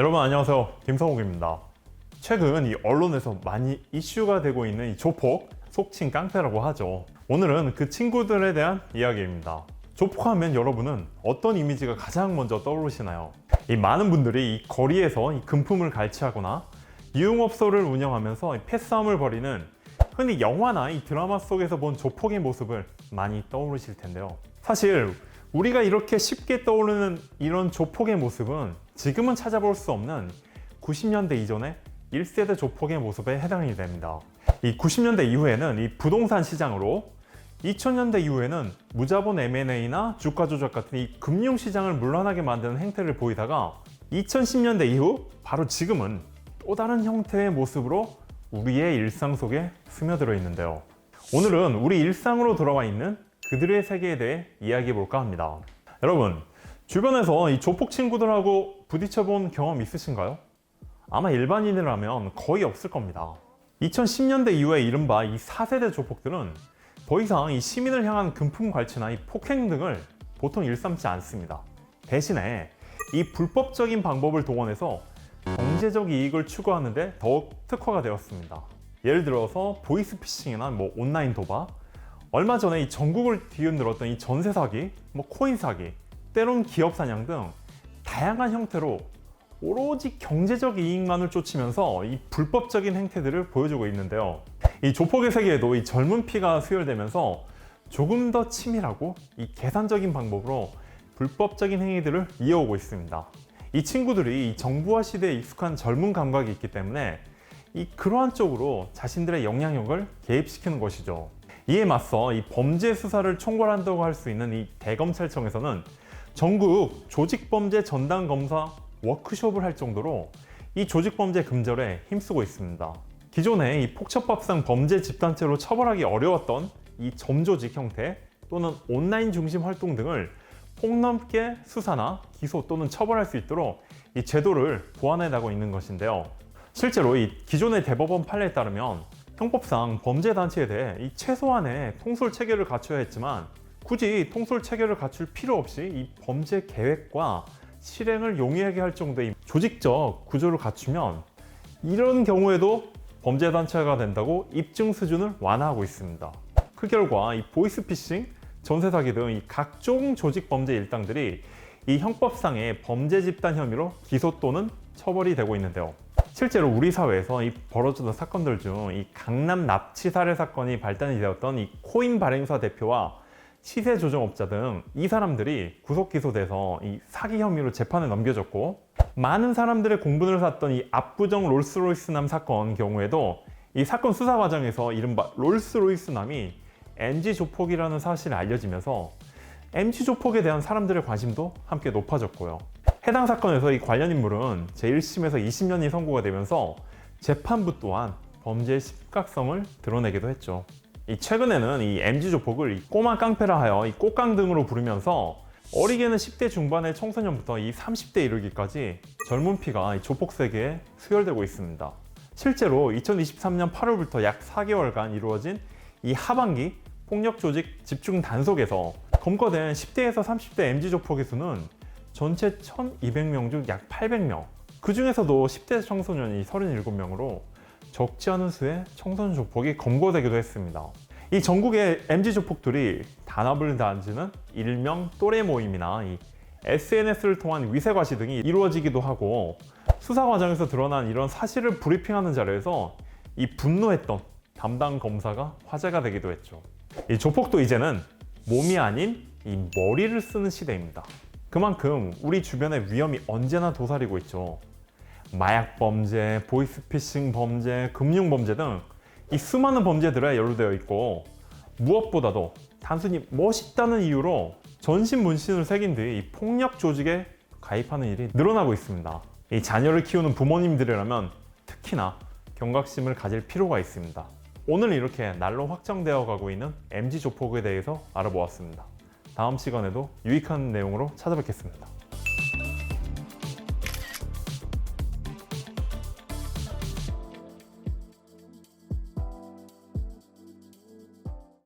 여러분 안녕하세요, 김성욱입니다. 최근 이 언론에서 많이 이슈가 되고 있는 이 조폭, 속칭 깡패라고 하죠. 오늘은 그 친구들에 대한 이야기입니다. 조폭하면 여러분은 어떤 이미지가 가장 먼저 떠오르시나요? 이 많은 분들이 이 거리에서 이 금품을 갈취하거나 유흥업소를 운영하면서 패싸움을 벌이는 흔히 영화나 이 드라마 속에서 본 조폭의 모습을 많이 떠오르실 텐데요. 사실 우리가 이렇게 쉽게 떠오르는 이런 조폭의 모습은 지금은 찾아볼 수 없는 90년대 이전의 1세대 조폭의 모습에 해당이 됩니다. 이 90년대 이후에는 이 부동산 시장으로, 2000년대 이후에는 무자본 M&A나 주가 조작 같은 이 금융시장을 물러나게 만드는 행태를 보이다가 2010년대 이후 바로 지금은 또 다른 형태의 모습으로 우리의 일상 속에 스며들어 있는데요. 오늘은 우리 일상으로 들어와 있는 그들의 세계에 대해 이야기해 볼까 합니다. 여러분, 주변에서 이 조폭 친구들하고 부딪혀 본 경험 있으신가요? 아마 일반인이라면 거의 없을 겁니다. 2010년대 이후에 이른바 이 4세대 조폭들은 더 이상 이 시민을 향한 금품 갈취나 이 폭행 등을 보통 일삼지 않습니다. 대신에 이 불법적인 방법을 동원해서 경제적 이익을 추구하는 데 더욱 특화가 되었습니다. 예를 들어서 보이스피싱이나 온라인 도박, 얼마 전에 이 전국을 뒤흔들었던 이 전세 사기, 코인 사기, 때론 기업 사냥 등 다양한 형태로 오로지 경제적 이익만을 쫓으면서 이 불법적인 행태들을 보여주고 있는데요. 이 조폭의 세계에도 이 젊은 피가 수혈되면서 조금 더 치밀하고 이 계산적인 방법으로 불법적인 행위들을 이어오고 있습니다. 이 친구들이 이 정보화 시대에 익숙한 젊은 감각이 있기 때문에 그러한 쪽으로 자신들의 영향력을 개입시키는 것이죠. 이에 맞서 이 범죄 수사를 총괄한다고 할 수 있는 이 대검찰청에서는 전국 조직범죄 전담 검사 워크숍을 할 정도로 이 조직범죄 금절에 힘쓰고 있습니다. 기존에 이 폭첩밥상 범죄 집단체로 처벌하기 어려웠던 이 점조직 형태 또는 온라인 중심 활동 등을 폭넓게 수사나 기소 또는 처벌할 수 있도록 이 제도를 보완해 나가고 있는 것인데요. 실제로 이 기존의 대법원 판례에 따르면 형법상 범죄단체에 대해 이 최소한의 통솔 체계를 갖춰야 했지만 굳이 통솔 체계를 갖출 필요 없이 이 범죄 계획과 실행을 용이하게 할 정도의 조직적 구조를 갖추면 이런 경우에도 범죄단체가 된다고 입증 수준을 완화하고 있습니다. 그 결과 이 보이스피싱, 전세사기 등 이 각종 조직 범죄 일당들이 이 형법상의 범죄 집단 혐의로 기소 또는 처벌이 되고 있는데요. 실제로 우리 사회에서 이 벌어졌던 사건들 중 이 강남 납치 살해 사건이 발단이 되었던 이 코인 발행사 대표와 시세 조정업자 등 이 사람들이 구속 기소돼서 이 사기 혐의로 재판에 넘겨졌고, 많은 사람들의 공분을 샀던 이 압구정 롤스로이스남 사건 경우에도 이 사건 수사 과정에서 이른바 롤스로이스남이 MG 조폭이라는 사실이 알려지면서 MG 조폭에 대한 사람들의 관심도 함께 높아졌고요. 해당 사건에서 이 관련 인물은 제1심에서 20년이 선고가 되면서 재판부 또한 범죄의 심각성을 드러내기도 했죠. 최근에는 이 MG 조폭을 꼬마 깡패라 하여 이 꼬깡 등으로 부르면서 어리게는 10대 중반의 청소년부터 이 30대 이르기까지 젊은 피가 이 조폭 세계에 수혈되고 있습니다. 실제로 2023년 8월부터 약 4개월간 이루어진 이 하반기 폭력 조직 집중 단속에서 검거된 10대에서 30대 MG 조폭의 수는 전체 1200명 중 약 800명, 그 중에서도 10대 청소년이 37명으로 적지 않은 수의 청소년 조폭이 검거되기도 했습니다. 이 전국의 MG 조폭들이 단합을 다지는 일명 또래 모임이나 이 SNS를 통한 위세 과시 등이 이루어지기도 하고, 수사 과정에서 드러난 이런 사실을 브리핑하는 자리에서 이 분노했던 담당 검사가 화제가 되기도 했죠. 이 조폭도 이제는 몸이 아닌 이 머리를 쓰는 시대입니다. 그만큼 우리 주변의 위험이 언제나 도사리고 있죠. 마약 범죄, 보이스피싱 범죄, 금융 범죄 등 이 수많은 범죄들에 연루되어 있고, 무엇보다도 단순히 멋있다는 이유로 전신문신을 새긴 뒤 이 폭력 조직에 가입하는 일이 늘어나고 있습니다. 이 자녀를 키우는 부모님들이라면 특히나 경각심을 가질 필요가 있습니다. 오늘 이렇게 날로 확장되어 가고 있는 MG 조폭에 대해서 알아보았습니다. 다음 시간에도 유익한 내용으로 찾아뵙겠습니다.